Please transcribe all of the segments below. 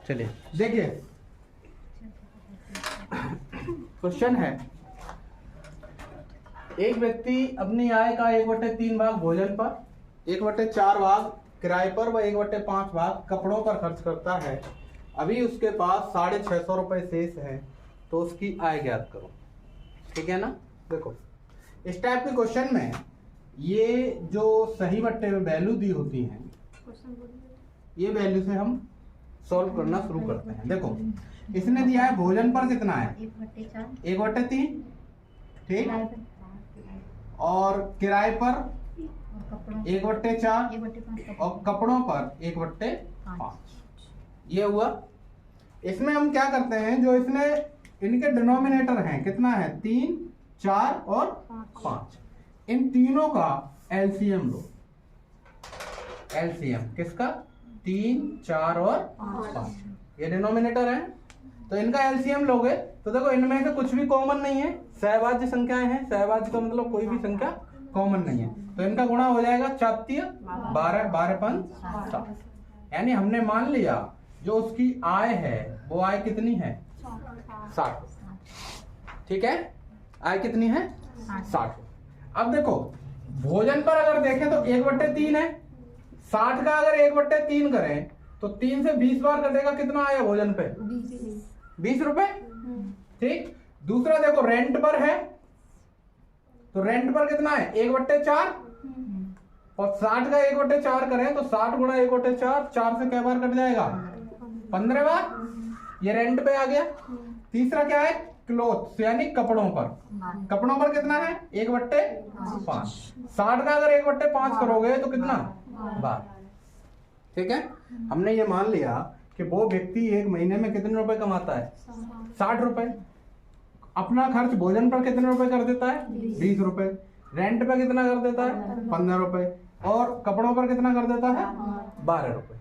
चलिए देखिए, क्वेश्चन है, एक व्यक्ति अपनी आय का 1/3 भाग भोजन पर, 1/4 भाग किराए पर व 1/5 भाग कपड़ों पर खर्च करता है। अभी उसके पास 650 रुपए शेष है, तो उसकी आय ज्ञात करो। ठीक है ना। देखो इस टाइप के क्वेश्चन में ये जो सही बट्टे में वैल्यू दी होती हैं, ये वैल्यू से हम सॉल्व करना शुरू करते हैं। देखो इसने दिया है भोजन पर कितना है 1/3, ठीक, और किराए पर 1/4 और कपड़ों पर 1/5। ये हुआ। इसमें हम क्या करते हैं, जो इसने इनके डिनोमिनेटर हैं कितना है 3, 4 और 5, इन तीनों का एलसीएम लो। एलसीएम किसका 3, 4 और 5, ये डिनोमिनेटर है, तो इनका एलसीएम लोगे तो देखो इनमें से कुछ भी कॉमन नहीं है, सहभाज्य संख्याएं हैं, सहभाज्य का मतलब कोई भी संख्या कॉमन नहीं है, तो इनका गुणा हो जाएगा 4 12, 12 5 7। यानी हमने मान लिया जो उसकी आय है वो आय कितनी है 60। ठीक है, आय कितनी है 60। अब देखो भोजन पर अगर देखें तो 1/3 है, 60 का अगर 1/3 करें तो 3 से 20 बार कटेगा, कितना आया भोजन पे 20 रुपए। ठीक, दूसरा देखो रेंट पर है, तो रेंट पर कितना है 1/4, और 60 का 1/4 करें तो 60 गुणा 1/4, 4 से क्या बार कट जाएगा 15 बार, ये रेंट पे आ गया। तीसरा क्या है क्लोथ्स यानी कपड़ों पर, कपड़ों पर कितना है 1/5, 60 का अगर 1/5 करोगे तो कितना बार। ठीक है, हमने ये मान लिया कि वो व्यक्ति एक महीने में कितने रुपए कमाता है 60 रुपए, अपना खर्च भोजन पर कितने रुपए कर देता है 20 रुपए, रेंट पे कितना कर देता है 15 रुपए, और कपड़ों पर कितना कर देता है 12 रुपए।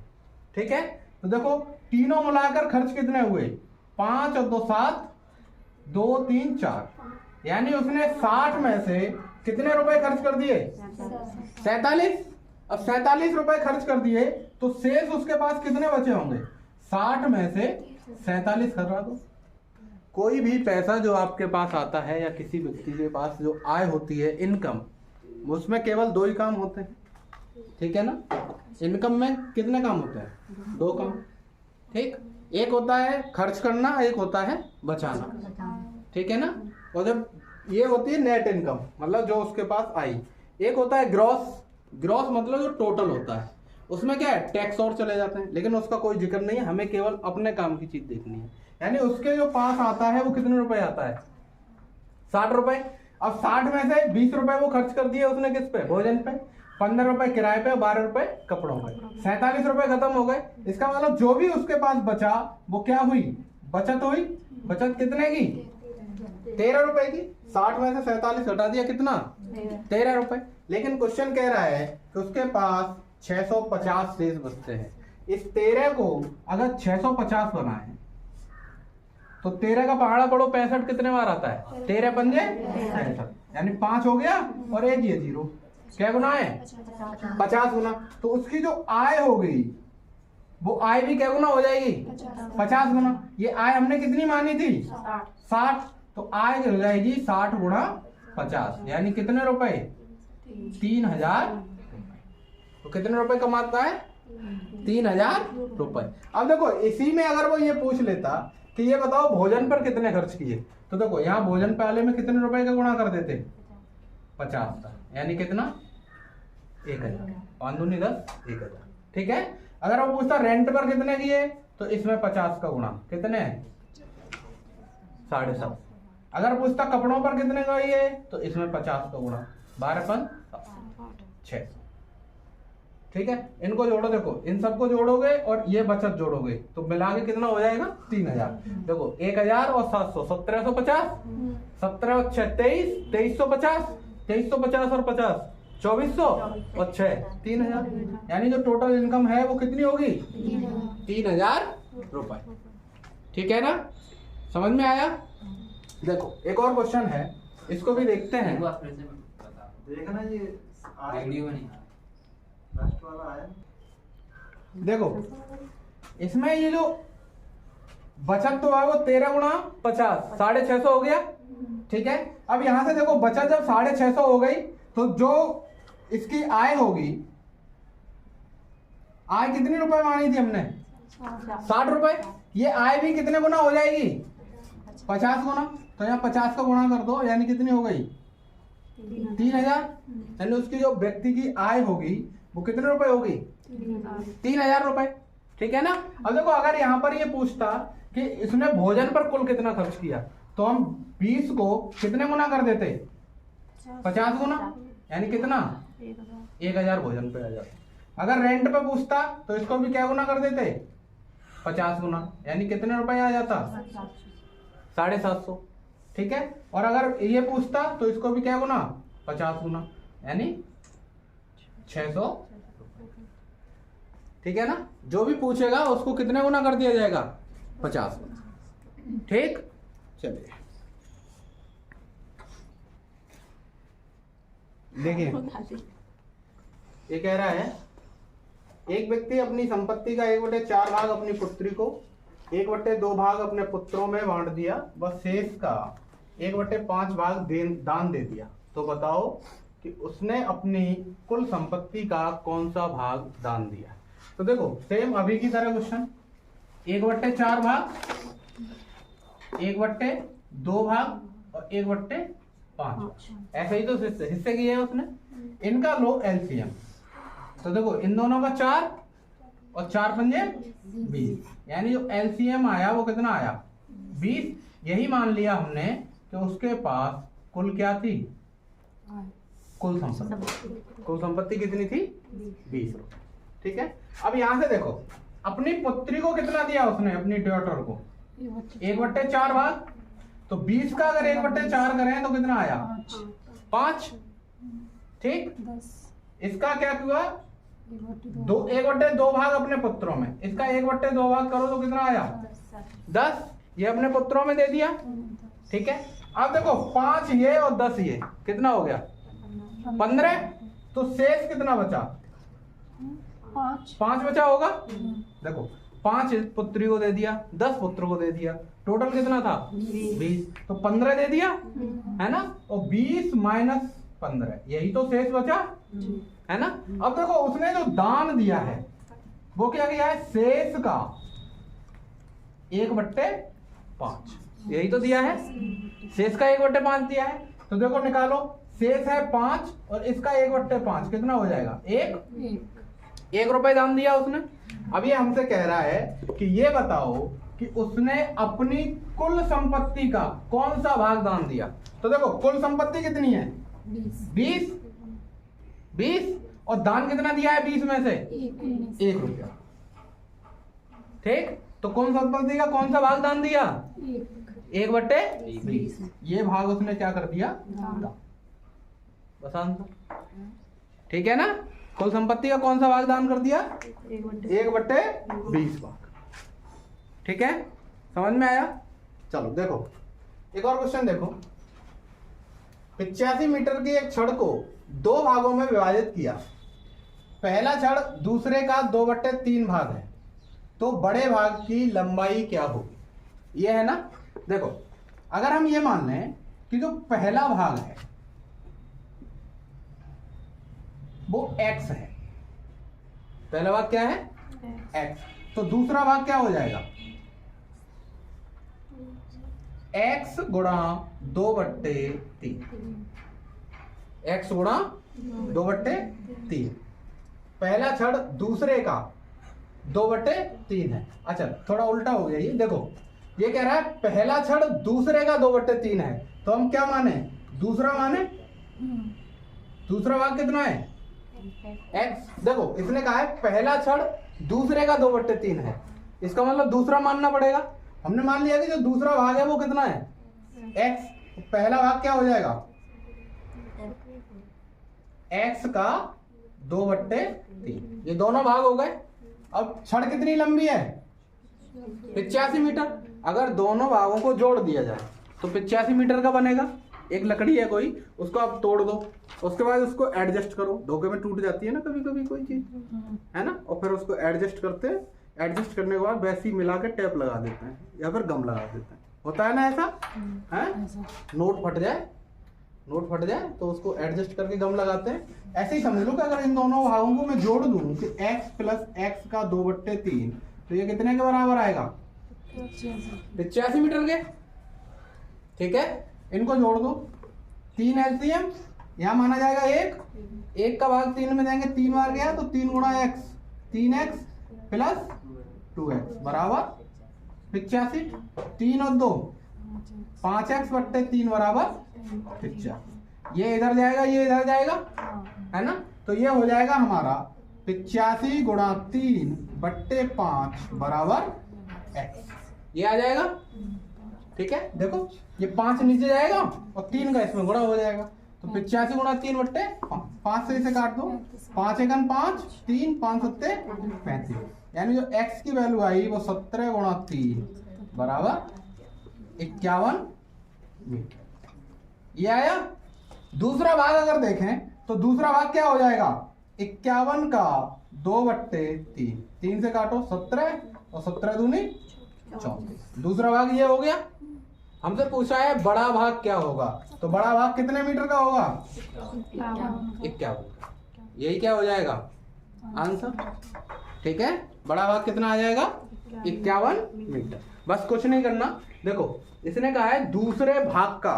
ठीक है, तो देखो तीनों मिलाकर खर्च कितने हुए 5 और 2 7, 2 3 4, यानी उसने 60 में से कितने रुपए खर्च कर दिए 47। अब 47 रुपए खर्च कर दिए तो शेष उसके पास कितने बचे होंगे 60 में से 47 हटा दो। कोई भी पैसा जो आपके पास आता है या किसी व्यक्ति के पास जो आय होती है इनकम, उसमें केवल 2 ही काम होते हैं। ठीक है ना, इनकम में कितने काम होते हैं 2 काम। ठीक, एक होता है खर्च करना, एक होता है बचाना। ठीक है ना, और जब ये होती है नेट इनकम मतलब जो उसके पास आई, एक होता है ग्रॉस। ग्रॉस मतलब जो टोटल होता है, उसमें क्या है टैक्स और चले जाते हैं, लेकिन उसका कोई जिक्र नहीं है, हमें केवल अपने काम की चीज देखनी है। यानी उसके जो पास आता है वो कितने रुपए आता है 60 रुपए। अब 60 में से 20 रुपए वो खर्च कर दिए उसने किस पे भोजन पे, 15 रुपए किराए पे, 12 रुपए कपड़ों पे, 47 रुपए खत्म हो गए। इसका मतलब जो भी उसके पास बचा वो क्या हुई बचत हुई। बचत कितने की 13 रुपए की। 60 में से 47 हटा दिया कितना 13 रुपए। लेकिन क्वेश्चन कह रहा है कि उसके पास 650 शेष बचते हैं। इस 13 को अगर 650 बनाए तो 13 का पहाड़ा पड़ो 65 कितने बार आता है 13 पंजे 65, यानी 5 हो गया और एक ये 0, क्या गुना है 50 गुना। तो उसकी जो आय हो गई वो आय भी क्या गुना हो जाएगी 50 गुना। ये आय हमने कितनी मानी थी 60, तो आय हो जाएगी 60 गुणा 50, यानी कितने रुपए 3000। तो कितने रुपए कमाता है 3000 रुपए। अब देखो इसी में अगर वो ये पूछ लेता कि ये बताओ भोजन पर कितने खर्च किए, तो देखो यहाँ भोजन वाले में कितने रुपए का गुणा कर देते 50 का, यानी कितना 1000, 5 दूनी 10, 1000। ठीक है, अगर वो पूछता रेंट पर कितने किए तो इसमें 50 का गुणा कितने 7.5। अगर पूछता कपड़ों पर कितने का ये तो इसमें 50 का गुणा 12 5 600। ठीक है, इनको जोड़ो, देखो इन सबको जोड़ोगे और ये बचत जोड़ोगे तो मिला के कितना हो जाएगा 3000। देखो 1000 और 700 1750, 17 और 6 23, 2350, 2350 और 50 2400 और 6 3000, यानी जो टोटल इनकम है वो कितनी होगी 3000 रुपए। ठीक है ना, समझ में आया। देखो एक और क्वेश्चन है, इसको भी देखते हैं। देखना ये आईडियो नहीं लास्ट वाला आया। देखो इसमें ये जो बचत तो है वो 13 गुणा 50, 650 हो गया। ठीक है, अब यहां से देखो बचत जब 650 हो गई तो जो इसकी आय होगी, आय कितनी रुपए मांगी थी हमने? 60 रुपए। ये आय भी कितने गुना हो जाएगी? 50 गुना। तो यहाँ 50 का गुणा कर दो, यानी कितनी हो गई? 3000। यानी उसकी जो व्यक्ति की आय होगी वो कितने रुपए होगी? 3000 रुपए। ठीक है ना। अब देखो अगर यहाँ पर ये पूछता कि इसने भोजन पर कुल कितना खर्च किया, तो हम 20 को कितने गुना कर देते? 50 गुना, यानी कितना? 1000 भोजन पे आ जाता। अगर रेंट पे पूछता तो इसको भी क्या गुना कर देते? 50 गुना, यानी कितने रुपए आ जाता? 750। ठीक है, और अगर ये पूछता तो इसको भी क्या गुना? 50 गुना, यानी 600। ठीक है ना। जो भी पूछेगा उसको कितने गुना कर दिया जाएगा? 50 गुना। ठीक, चलिए देखिए, ये कह रहा है एक व्यक्ति अपनी संपत्ति का 1/4 भाग अपनी पुत्री को, 1/2 भाग अपने पुत्रों में बांट दिया, बस शेष का 1/5 भाग दान दे दिया। तो बताओ कि उसने अपनी कुल संपत्ति का कौन सा भाग दान दिया? तो देखो सेम अभी की तरह क्वेश्चन, 1/4 भाग, 1/2 भाग और 1/5। ऐसे ही तो हिस्से किए हैं उसने। इनका लो एलसीएम। तो देखो इन दोनों का 4 और 4 पंजे 20, यानी जो एलसीएम आया वो कितना आया? 20। यही मान लिया हमने कि उसके पास कुल क्या थी? कुल संपत्ति। कुल संपत्ति कितनी थी? 20 रुपए। ठीक है, अब यहां से देखो अपनी पुत्री को कितना दिया उसने? अपनी डॉटर को 1/4 भाग। तो 20 का अगर 1/4 करें तो कितना आया? 5। ठीक, इसका क्या हुआ? 1/2 भाग अपने पुत्रों में, इसका 1/2 भाग करो तो कितना आया? 10। ये अपने पुत्रों में दे दिया। ठीक है, अब देखो 5 ये और 10 ये, कितना हो गया? 15। तो शेष कितना बचा? 5 बचा होगा। देखो 5 पुत्री को दे दिया, 10 पुत्र को दे दिया, टोटल कितना था? 20। तो 15 दे दिया है ना, और 20 माइनस 15, यही तो शेष बचा है ना। अब देखो उसने जो दान दिया है वो क्या किया है? शेष का 1/5, यही तो दिया है। शेष का 1/5 दिया है। तो देखो निकालो, शेष है 5 और इसका 1/5 कितना हो जाएगा? 1 रुपए दान दिया उसने। अब ये हमसे कह रहा है कि ये बताओ कि उसने अपनी कुल संपत्ति का कौन सा भाग दान दिया। तो देखो कुल संपत्ति कितनी है? 20 और दान कितना दिया है 20 में से? 1 रुपया। ठीक, तो कौन संपत्ति का कौन सा भाग दान दिया? 1/20। ये भाग उसने क्या कर दिया? बस आंसर। ठीक है ना, कुल संपत्ति का कौन सा भाग दान कर दिया? 1/20 भाग। ठीक है, समझ में आया? चलो देखो एक और क्वेश्चन देखो। 85 मीटर की एक छड़ को 2 भागों में विभाजित किया। पहला छड़ दूसरे का 2/3 भाग है, तो बड़े भाग की लंबाई क्या होगी? ये है ना। देखो अगर हम ये मान लें कि जो पहला भाग है वो x है, पहला भाग क्या है? x। तो दूसरा भाग क्या हो जाएगा? x गुणा 2/3। x गुणा 2/3। पहला छड़ दूसरे का 2/3 है। अच्छा थोड़ा उल्टा हो गया ये। देखो ये कह रहा है पहला छड़ दूसरे का 2/3 है, तो हम क्या माने? दूसरा माने। दूसरा भाग कितना है? x। देखो इसने कहा है पहला छड़ दूसरे का 2/3 है, इसका मतलब दूसरा मानना पड़ेगा। हमने मान लिया कि जो दूसरा भाग है वो कितना है? x। पहला भाग क्या हो जाएगा? x का 2/3। ये दोनों भाग हो गए। अब छड़ कितनी लंबी है? 85 मीटर। अगर दोनों भागों को जोड़ दिया जाए तो 85 मीटर का बनेगा। एक लकड़ी है कोई, उसको आप तोड़ दो, उसके बाद उसको एडजस्ट करो। धोखे में टूट जाती है ना कभी कभी कोई चीज, है ना, और फिर उसको एडजस्ट करते एडजस्ट करने के बाद वैसे ही मिला के टेप लगा देते हैं या फिर गम लगा देते हैं। होता है ना ऐसा है? नोट फट जाए तो उसको एडजस्ट करके गम लगाते हैं। ऐसे ही समझ लो कि अगर इन दोनों भागों को मैं जोड़ दूं कि x प्लस एक्स का 2/3, तो ये कितने के बराबर आएगा? 85 मीटर के। ठीक है, इनको जोड़ दो, 3 एलसीएम यहाँ माना जाएगा 1 का भाग 3 में देंगे, 3 बार गया तो 3 गुणा x, 3x प्लस 2x बराबर 85। 3 और 2 5x/3 बराबर 85। ये इधर जाएगा, ये इधर जाएगा, है ना? तो ये हो जाएगा हमारा 85 गुणा 3/5 बराबर x। ये आ जाएगा। ठीक है, देखो ये 5 नीचे जाएगा और 3 का इसमें गुणा हो जाएगा, तो 85 गुणा 3/5, 5 से इसे काट दो, 5 एकन 5, 3 5 सत्ते 35, यानी जो x की वैल्यू आई वो 17 गुणा 3 बराबर 51 मीटर। ये आया। दूसरा भाग अगर देखें तो दूसरा भाग क्या हो जाएगा? 51 का 2/3, 3 से काटो 17 और 17 दूनी 34। दूसरा भाग ये हो गया। हमसे पूछा है बड़ा भाग क्या होगा, तो बड़ा भाग कितने मीटर का होगा? 51। यही क्या हो जाएगा आंसर। ठीक है, बड़ा भाग कितना आ जाएगा? 51 मीटर। बस कुछ नहीं करना। देखो इसने कहा है दूसरे भाग का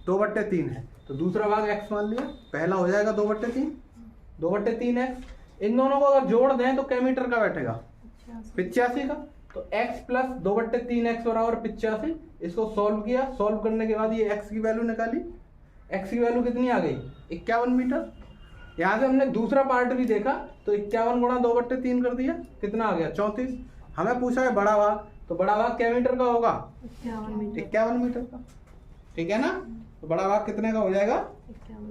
2/3 है, तो दूसरा भाग x मान लिया, पहला हो जाएगा 2/3, 2/3x। इन दोनों को अगर जोड़ दें तो क्या मीटर का बैठेगा? 85 का। तो x प्लस 2/3x बराबर 85। इसको सॉल्व किया, सॉल्व करने के बाद ये x की वैल्यू निकाली, x की वैल्यू कितनी आ गई? 51 मीटर। यहाँ से हमने दूसरा पार्ट भी देखा, तो 51 गुणा 2/3 कर दिया, कितना आ गया? 34। हमें पूछा है बड़ा भाग, तो बड़ा भाग क्या मीटर का होगा? 51 मीटर का। ठीक है ना, तो बड़ा भाग कितने का हो जाएगा?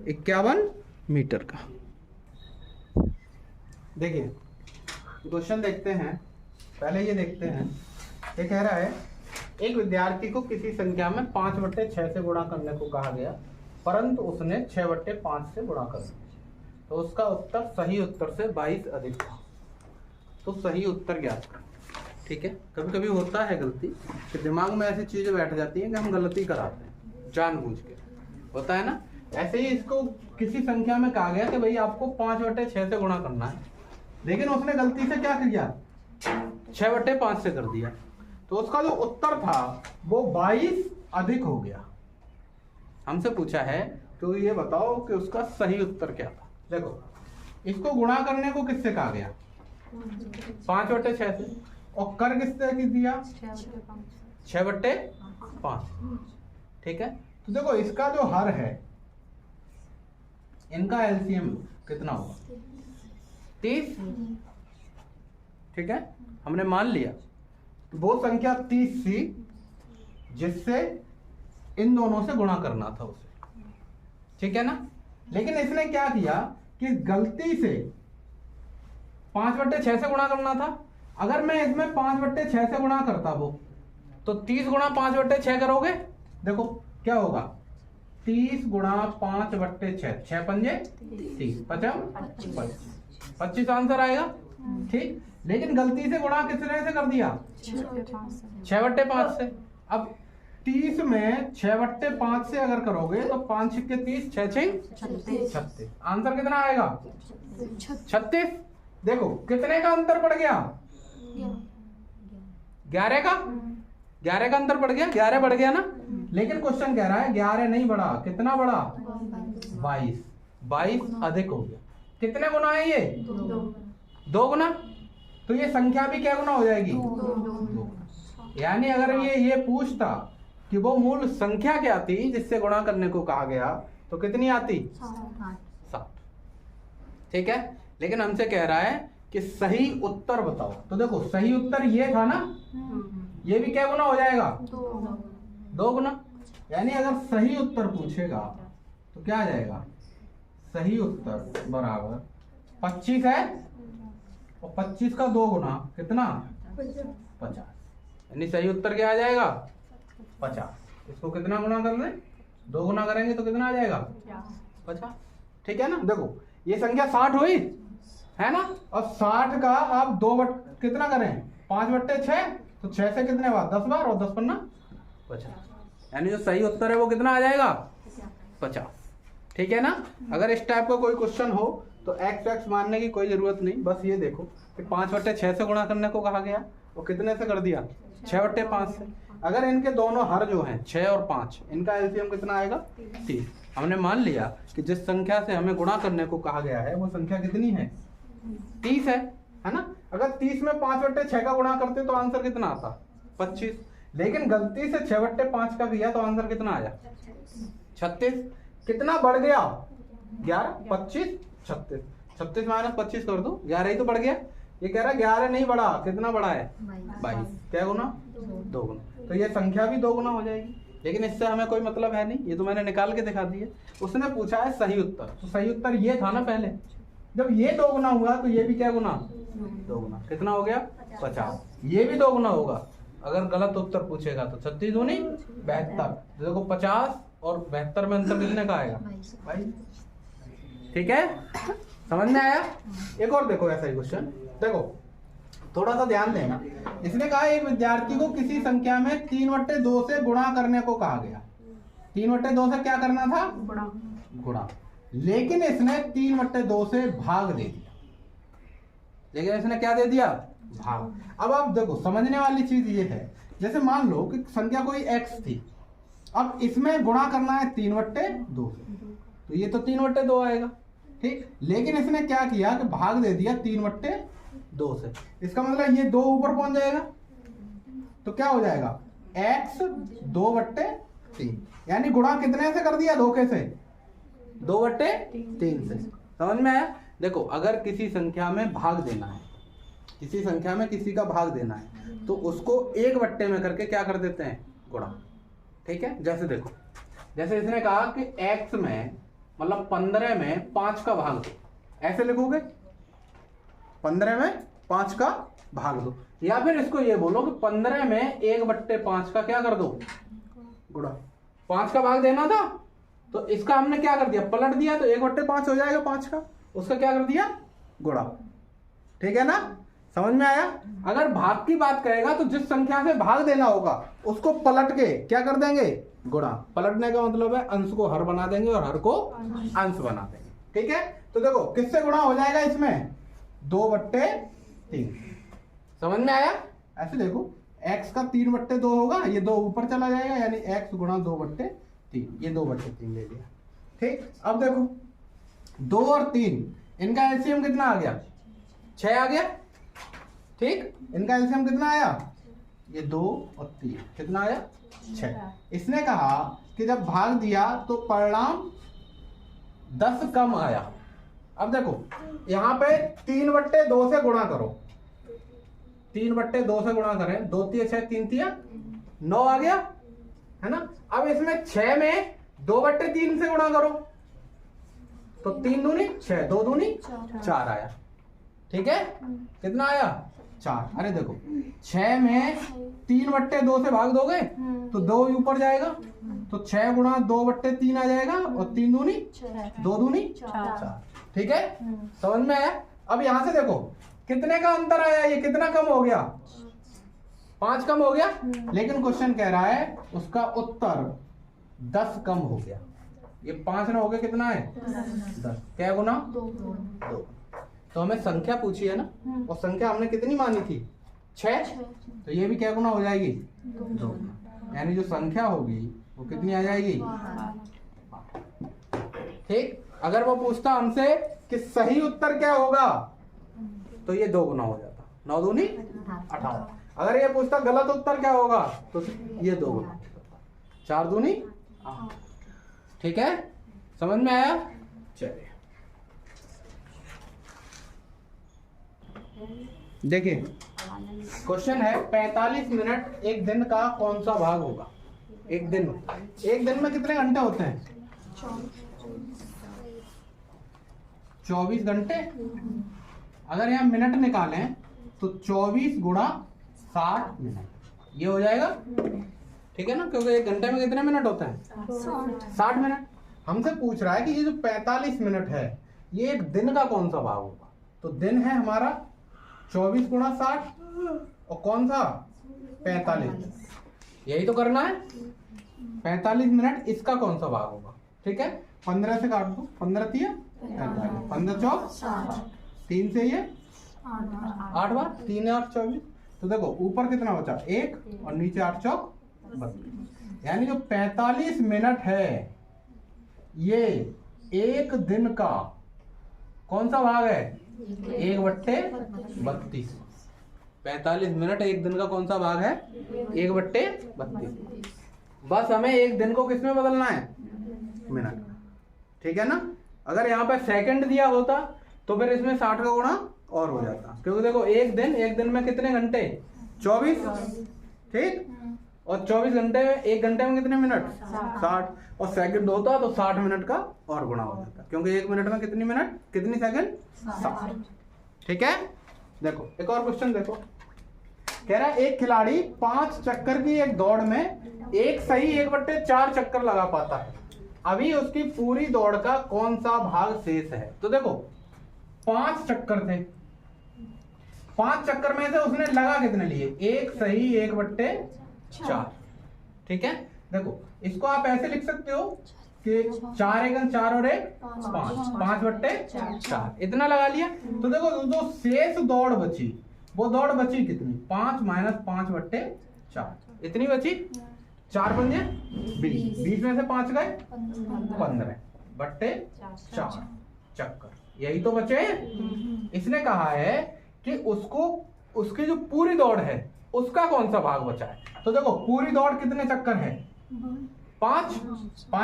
51 मीटर का। देखिए क्वेश्चन देखते हैं, पहले ये देखते हैं। ये कह रहा है एक विद्यार्थी को किसी संख्या में 5/6 से गुणा करने को कहा गया, परंतु उसने 6/5 से गुणा कर दिया, तो उसका उत्तर सही उत्तर से 22 अधिक था। तो सही उत्तर ज्ञात करें। ठीक है, कभी कभी होता है गलती कि दिमाग में ऐसी चीजें बैठ जाती हैं कि हम गलती कराते हैं जानबूझ के, होता है ना। ऐसे ही इसको किसी संख्या में कहा गया कि भाई आपको 5/6 से गुणा करना है, लेकिन उसने गलती से क्या किया? 6/5 से कर दिया, तो उसका जो उत्तर था वो 22 अधिक हो गया। हमसे पूछा है तो ये बताओ कि उसका सही उत्तर क्या था। देखो इसको गुणा करने को किससे कहा गया? 5/6 से, और कर किससे दिया? 6/5। ठीक है, तो देखो इसका जो हर है, इनका एलसीएम कितना होगा? 30। ठीक है, हमने मान लिया तो वो संख्या 30 थी जिससे इन दोनों से गुणा करना था उसे। ठीक है ना, लेकिन इसने क्या किया कि गलती से 5/6 से गुणा करना था। अगर मैं इसमें 5/6 से गुणा करता वो, तो 30 गुणा 5/6 करोगे, देखो क्या होगा? 30 गुणा 5/6, 6 पंजे 30, 25 25 आंसर आएगा। ठीक, लेकिन गलती से गुणा किसने से कर दिया? 6/5 से। अब 30 में 6/5 से अगर करोगे तो 5 6 30, 6 6 36, आंसर कितना आएगा? 36। देखो कितने का अंतर पड़ गया? 11 का। 11 का अंतर पड़ गया, 11 बढ़ गया ना। लेकिन क्वेश्चन कह रहा है 11 नहीं बढ़ा, कितना बढ़ा? 22। 22 अधिक हो गया। कितने गुना है ये? 2 गुना। तो ये संख्या भी क्या गुना हो जाएगी? 2। यानी अगर ये पूछता कि वो मूल संख्या क्या थी जिससे गुणा करने को कहा गया, तो कितनी आती? 7। ठीक है, लेकिन हमसे कह रहा है कि सही उत्तर बताओ। तो देखो सही उत्तर ये था ना, ये भी क्या गुना हो जाएगा? 2 गुना। यानी अगर सही उत्तर पूछेगा तो क्या आ जाएगा? सही उत्तर बराबर 25 है, और 25 का 2 गुना कितना? 50। यानी सही उत्तर क्या आ जाएगा? 50। इसको कितना गुना कर दें? 2 गुना करेंगे तो कितना आ जाएगा? 50। ठीक है ना। देखो ये संख्या 60 हुई, है ना। और 60 का आप कितना करें 5/6, तो 6 से कितने बार 10 बार, और 10 पन्ना 50, यानी जो सही उत्तर है वो कितना आ जाएगा 50। ठीक है ना। अगर इस टाइप का कोई क्वेश्चन हो तो x मानने की कोई जरूरत नहीं, बस ये देखो कि 5/6 से गुणा करने को कहा गया और कितने से कर दिया 6/5 से। अगर इनके दोनों हर जो हैं 6 और 5, इनका एलसीएम कितना आएगा 30। हमने मान लिया कि जिस संख्या से हमें गुणा करने को कहा गया है वो संख्या कितनी है 30 है ना। अगर 30 में 5/6 का गुणा करते तो आंसर कितना आता 25, लेकिन गलती से 6/5 का किया तो आंसर कितना आया 36। कितना बढ़ गया 11, 25, 36, 36 माइनस 25 कर दो 11 ही तो बढ़ गया। ये कह रहा है 11 नहीं बढ़ा, कितना बढ़ा है 22। क्या गुना 2 गुना, तो ये संख्या भी 2 गुना हो जाएगी। लेकिन इससे हमें कोई मतलब है नहीं, ये तो मैंने निकाल के दिखा दी है। उसने पूछा है सही उत्तर, तो सही उत्तर ये था ना पहले, जब ये 2 गुना हुआ तो ये भी क्या गुना 2 गुना, कितना हो गया 50। ये भी 2 गुना होगा, अगर गलत उत्तर पूछेगा तो 36 दूनी 72। देखो 50 और 72 में अंतर कितने का आएगा 22। ठीक है, समझ में आया। एक और देखो ऐसा ही क्वेश्चन, देखो थोड़ा सा ध्यान देना। इसने कहा एक विद्यार्थी को किसी संख्या में 3/2 से गुणा करने को कहा गया। 3/2 से क्या करना था गुणा, लेकिन इसने 3/2 से भाग दे दिया। लेकिन इसने क्या दे दिया भाग। अब आप देखो समझने वाली चीज ये है, जैसे मान लो कि संख्या कोई x थी, अब इसमें गुणा करना है 3/2 से, तो ये तो 3/2 आएगा। ठीक, लेकिन इसने क्या किया कि भाग दे दिया 3/2 से। इसका मतलब ये 2 ऊपर पहुंच जाएगा, तो क्या हो जाएगा x 2/3, यानी गुणा कितने से कर दिया धोखे से 2/3 से। समझ में आया। देखो अगर किसी संख्या में भाग देना है, किसी संख्या में किसी का भाग देना है, तो उसको 1/2 में करके क्या कर देते हैं गुणा। ठीक है, जैसे देखो, जैसे इसने कहा कि x में मतलब 15 में 5 का भाग दो, ऐसे लिखोगे 15 में 5 का भाग दो, या फिर इसको ये बोलो कि 15 में 1/5 का क्या कर दो गुणा। 5 का भाग देना था तो इसका हमने क्या कर दिया पलट दिया, तो 1/5 हो जाएगा 5 का, उसका क्या कर दिया गुणा। ठीक है ना, समझ में आया। अगर भाग की बात करेगा तो जिस संख्या से भाग देना होगा उसको पलट के क्या कर देंगे गुणा। पलटने का मतलब है अंश को हर बना देंगे और हर को अंश बना देंगे। ठीक है, तो देखो किससे गुणा हो जाएगा इसमें 2/3। समझ में आया। ऐसे देखो x का 3/2 होगा, ये 2 ऊपर चला जाएगा, यानी x गुणा 2/3, ये 2/3 ले लिया। ठीक, अब देखो 2 और 3 इनका एलसीएम कितना आ गया 6 आ गया। ठीक, इनका एलसीएम कितना आया ये 2 और 3 कितना आया 6। इसने कहा कि जब भाग दिया तो परिणाम 10 कम आया। अब देखो यहां पे 3/2 से गुणा करो, 3/2 से गुणा करें, 2 3 6 3 3 9 आ गया है ना। अब इसमें 6 में 2/3 से गुणा करो, तो 3 दूनी 6, 2 दूनी 4 आया। ठीक है, कितना आया 4। अरे देखो 6 में 3/2 से भाग दोगे तो 2 ऊपर जाएगा, तो 6 गुणा 2/3 आ जाएगा, और 3 दूनी 2 दूनी 4। ठीक है, समझ में आया। अब यहां से देखो कितने का अंतर आया, ये कितना कम हो गया 5 कम हो गया, लेकिन क्वेश्चन कह रहा है उसका उत्तर 10 कम हो गया। ये 5 ना हो गया, कितना है 10, क्या गुना 2। तो हमें संख्या पूछी है ना, और संख्या हमने कितनी मानी थी 6, तो ये भी क्या गुना हो जाएगी 2, यानी जो संख्या होगी वो कितनी आ जाएगी। ठीक, अगर वो पूछता हमसे कि सही उत्तर क्या होगा तो ये 2 गुना हो जाता, 9 दूनी 18। अगर ये पूछता गलत उत्तर क्या होगा तो ये 2 गुना, 4 दूनी 8। ठीक है, समझ में आया। चलिए देखिए क्वेश्चन है 45 मिनट एक दिन का कौन सा भाग होगा। एक दिन में कितने घंटे होते हैं 24 घंटे। अगर यहाँ मिनट निकालें तो 24 गुणा 60 मिनट ये हो जाएगा। ठीक है ना, क्योंकि एक घंटे में कितने मिनट होते हैं 60 मिनट। हमसे पूछ रहा है कि ये जो 45 मिनट है ये एक दिन का कौन सा भाग होगा। तो दिन है हमारा 24 गुणा 60 और कौन सा 45, यही तो करना है। 45 मिनट इसका कौन सा भाग होगा, ठीक है। 15 से काट दो, 15 3 45, 15 चौक 3 से ये 8 बार, 3 8 24। तो देखो ऊपर कितना बचा 1 और नीचे 8 चौक 32, यानी जो 45 मिनट है ये एक दिन का कौन सा भाग है, 1/32। 45 मिनट एक दिन का कौन सा भाग है, 1/32। बस हमें एक दिन को किस में बदलना है, मिनट, ठीक है ना। अगर यहाँ पे सेकंड दिया होता तो फिर इसमें 60 का गुणा और हो जाता, क्योंकि देखो एक दिन में कितने घंटे 24, ठीक, और 24 घंटे में एक घंटे में कितने मिनट 60, और सेकंड होता तो 60 मिनट का और गुणा हो जाता, क्योंकि एक मिनट में कितनी मिनट कितनी सेकंड 60, ठीक है। देखो एक और क्वेश्चन देखो, कह रहा है एक खिलाड़ी 5 चक्कर की एक दौड़ में एक सही 1/4 चक्कर लगा पाता है, अभी उसकी पूरी दौड़ का कौन सा भाग शेष है। तो देखो 5 चक्कर थे, 5 चक्कर में से उसने लगा कितने लिए, एक सही 1/4, ठीक है। देखो इसको आप ऐसे लिख सकते हो कि 4 एकम 4 और 1 5, 5/4 इतना लगा लिया। तो देखो जो शेष दौड़ बची वो दौड़ बची कितनी, 5 - 5/4 इतनी बची, 4 पंजे 20, 20 में से 5 गए 15/4 चक्कर, यही तो बचे। इसने कहा है कि उसको उसकी जो पूरी दौड़ है उसका कौन सा भाग बचा है। तो देखो पूरी दौड़ कितने चक्कर है, 5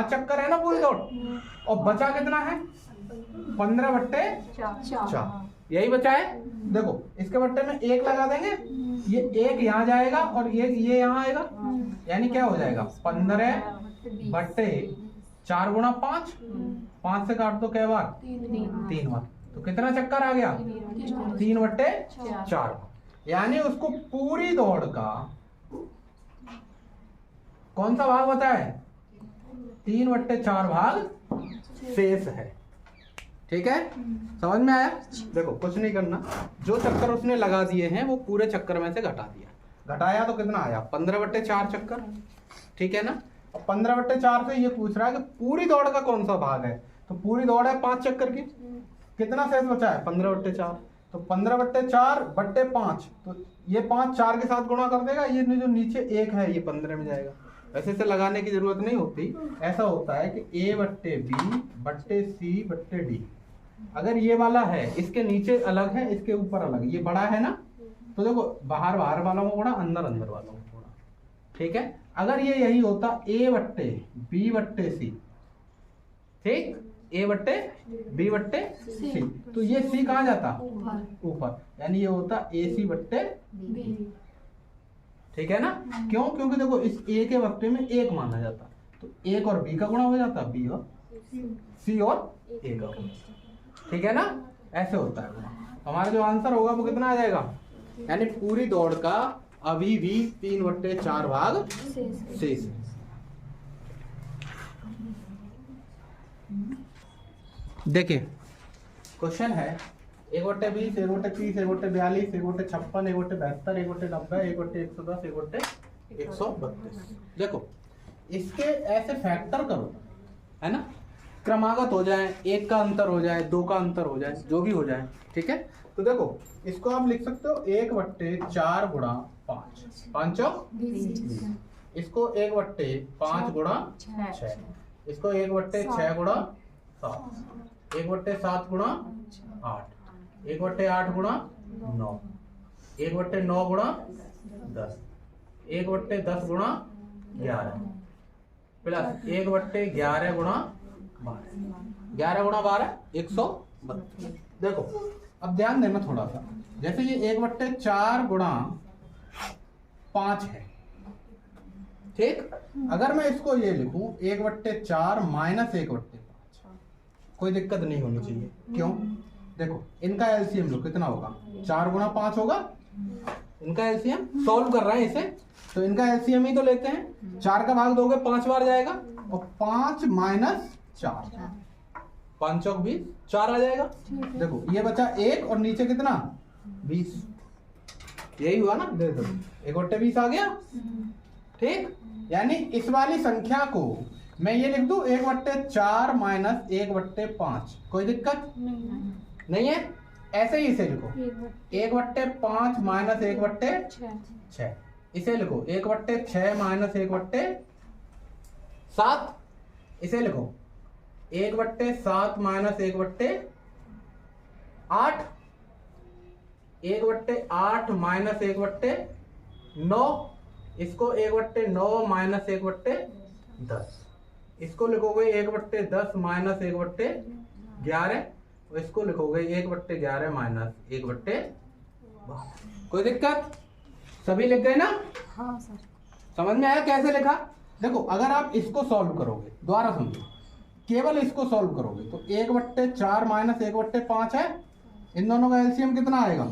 चक्कर है ना पूरी दौड़, और बचा कितना है 15/4, यही बचा है। देखो इसके बट्टे में 1 लगा देंगे, ये 1 यहाँ जाएगा और ये यहाँ आएगा, यानी क्या हो जाएगा 15/4 गुणा 5, 5 से काट दो कै बार 3 बार, तो कितना चक्कर आ गया 3/4, यानी उसको पूरी दौड़ का कौन सा भाग बचा है, 3/4 भाग शेष है, ठीक है। समझ में आया। देखो कुछ नहीं करना, जो चक्कर उसने लगा दिए हैं वो पूरे चक्कर में से घटा दिया, घटाया तो कितना आया 15/4 चक्कर, ठीक है ना। और 15/4 से ये पूछ रहा है कि पूरी दौड़ का कौन सा भाग है, तो पूरी दौड़ है 5 चक्कर की, कितना शेष बचा है 15/4, तो 15/4/5, तो ये 5 4 के साथ गुणा कर देगा, ये जो नीचे 1 है ये 15 में जाएगा। वैसे से लगाने की जरूरत नहीं होती, ऐसा होता है कि A/B/C/D, अगर ये वाला है इसके नीचे अलग है इसके ऊपर अलग, ये बड़ा है ना, तो देखो बाहर वालों को गुणा, अंदर वालों को गुणा, ठीक है। अगर ये यही होता A/B/C, ठीक, A/B/C, तो ये C कहाँ जाता ऊपर, यानी ये होता AC/B, ठीक है ना। क्यों, क्योंकि देखो इस A के वक्ते में 1 माना जाता, तो 1 और B का गुणा हो जाता, B और C और A का गुणा, ठीक है ना, ऐसे होता है। हमारा जो आंसर होगा वो कितना आ जाएगा, यानी पूरी दौड़ का अभी भी 3/4 भाग शेष है। देखिए क्वेश्चन है 1/20, 1/30, 1/42, 1/56, 1/72, 1/90, 1/110, 1/132। देखो इसके ऐसे फैक्टर करो, है ना, क्रमागत हो जाए, 1 का अंतर हो जाए, 2 का अंतर हो जाए, जो भी हो जाए, ठीक है। तो देखो इसको आप लिख सकते हो 1/4 गुणा 5, 5 चौक 20, इसको 1/5 गुणा 6, इसको 1/6 गुणा 7, 1/7 गुणा 8, 1/8 गुणा 9, 1/9 गुणा 10, 1/10 गुणा 11 प्लस 1/11 गुणा 12, 11 गुणा 12 132। देखो अब ध्यान देना थोड़ा सा, जैसे ये 1/4 गुणा 5 है, ठीक, अगर मैं इसको ये लिखूं 1/4 माइनस 1/5, कोई दिक्कत नहीं होनी चाहिए। क्यों, देखो इनका एलसीएम लो, कितना होगा 4 गुणा 5 होगा, इनका एलसीएम सॉल्व कर रहे हैं इसे, तो इनका एलसीएम ही तो लेते हैं, 4 का भाग दोगे 5 बार जाएगा, और 5 - 4 5 चौक 20, 4 आ जाएगा। देखो ये बचा 1 और नीचे कितना 20, यही हुआ ना, दे दो 1/20 आ गया। ठीक, यानी इस वाली संख्या को मैं ये लिख दूं 1/4 माइनस 1/5, कोई दिक्कत नहीं है। ऐसे ही इसे लिखो 1/5 माइनस 1/6, इसे लिखो 1/6 माइनस 1/7, इसे लिखो 1/7 माइनस 1/8, 1/8 माइनस 1/9, इसको 1/9 माइनस 1/10, इसको लिखोगे 1/10 माइनस 1/11, और इसको लिखोगे 1/11 माइनस 1/12। कोई दिक्कत? सभी लिख गए ना? हाँ सर। समझ में आया कैसे लिखा? देखो अगर आप इसको सॉल्व करोगे, दोबारा समझो, केवल इसको सॉल्व करोगे तो 1/4 माइनस 1/5 है, इन दोनों का एलसीएम कितना आएगा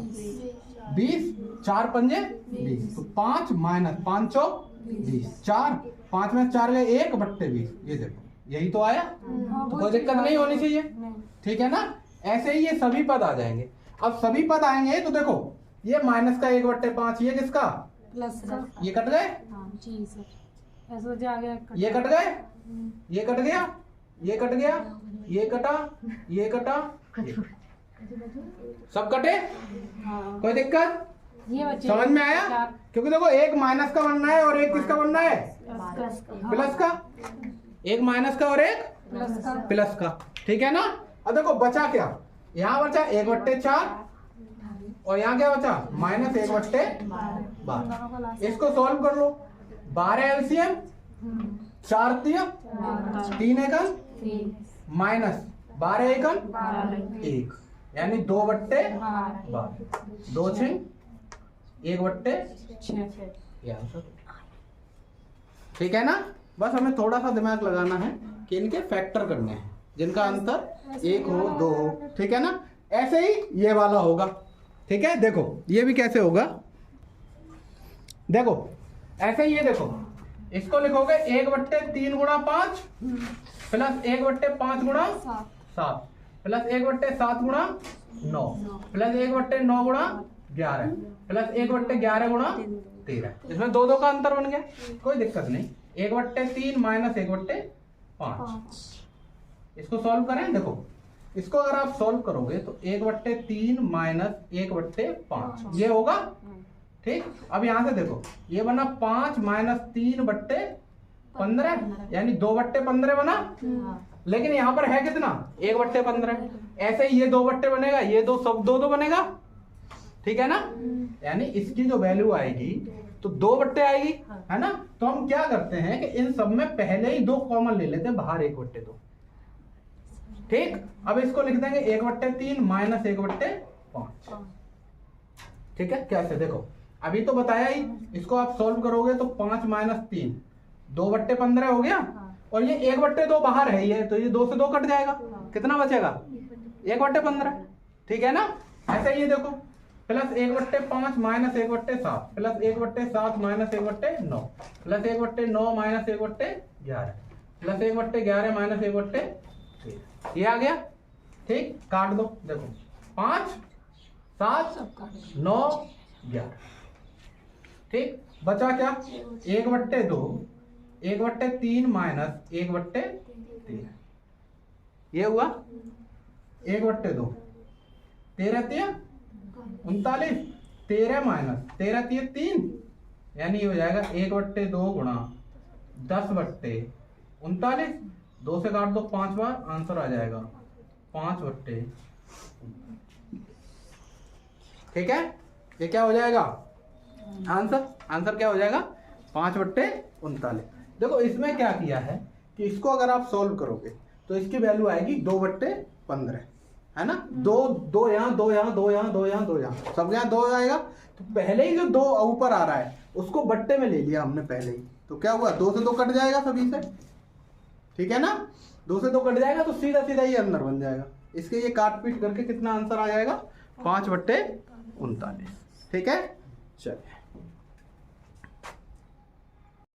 20, 4 पंजे 20, तो 5 माइनस 5 चौक 20, 4 5 में 4 गए 1/20, ये देखो यही तो आया, तो कोई दिक्कत नहीं होनी चाहिए। ठीक है ना? ऐसे ही ये सभी पद आ जाएंगे। अब सभी पद आएंगे तो देखो ये माइनस का 1/5, ये किसका प्लस का, ये कट गए, हाँ जी सर, ऐसा जो आ गया ये कट गए, ये कट गया, ये कट गया, ये कटा, ये कटा, ये। सब कटे, हाँ। कोई दिक्कत? ये बच्चे समझ में आया? क्योंकि देखो एक माइनस का बनना है और एक किसका बनना है प्लस का, एक माइनस का और एक प्लस का। ठीक है ना? अब देखो बचा क्या, यहाँ बचा 1/4 और यहाँ क्या बचा माइनस 1/12। इसको सॉल्व कर लो, 12 एलसीएम, 4 3 एकम माइनस 12 एकम 1, यानी 2/12, 2 6 1/6। ठीक है ना? बस हमें थोड़ा सा दिमाग लगाना है कि इनके फैक्टर करने हैं जिनका अंतर 1 हो 2 हो। ठीक है ना? ऐसे ही ये वाला होगा। ठीक है, देखो ये भी कैसे होगा, देखो ऐसे ही ये देखो, इसको लिखोगे 1/3 गुणा 5 प्लस 1/5 गुणा 7 प्लस 1/7 गुणा 9 प्लस 1/9 गुणा 11 प्लस 1/11 गुणा 13। इसमें 2 का अंतर बन गया, कोई दिक्कत नहीं। 1/3 माइनस 1/5, इसको सॉल्व करें। देखो इसको अगर आप सॉल्व करोगे तो 1/3 माइनस 1/5 ये होगा। ठीक, अब यहां से देखो ये बना 5 माइनस 3/15, यानी 2/15 बना, लेकिन यहाँ पर है कितना 1/15। ऐसे ही ये 2 बनेगा, ये 2 सब 2 बनेगा। ठीक है ना? यानी इसकी जो वैल्यू आएगी तो 2 आएगी, है ना? तो हम क्या करते हैं कि इन सब में पहले ही 2 कॉमन ले लेते हैं, बाहर 1/2। ठीक, अब इसको लिख देंगे 1/3 माइनस 1/5। ठीक है, कैसे देखो अभी तो बताया ही, इसको आप सॉल्व करोगे तो 5 माइनस 3 2/15 हो गया, और ये 1/2 बाहर है ये, तो ये 2 से 2 कट जाएगा, कितना बचेगा 1/15। ठीक है ना? ऐसे ये देखो plus 1/5 minus 1/7 plus 1/7 minus 1/9 plus 1/9 minus 1/11 plus 1/11 minus 1/13, ये आ गया। ठीक, काट दो, देखो 5 7 9 11। ठीक, बचा क्या 1/2, 1/3 माइनस 1/13, ये हुआ 1/2, 13 39, 13 माइनस 13 3, यानी ये हो जाएगा 1/2 गुणा 10/39, 2 से काट दो 5 बार, आंसर आ जाएगा 5/। ठीक है, ये क्या हो जाएगा आंसर क्या हो जाएगा 5/39। देखो इसमें क्या किया है कि इसको अगर आप सॉल्व करोगे तो इसकी वैल्यू आएगी 2/15, है ना? 2 यहाँ 2 यहाँ 2 यहाँ 2 यहाँ 2 यहाँ, सब यहाँ 2 आएगा। तो पहले ही जो 2 ऊपर आ रहा है उसको बट्टे में ले लिया हमने पहले ही, तो क्या हुआ 2 से 2 कट जाएगा सभी से। ठीक है ना? 2 से 2 कट जाएगा तो सीधा सीधा ये अंदर बन जाएगा। इसके ये काट पीट करके कितना आंसर आ जाएगा 5/39। ठीक है, चलिए।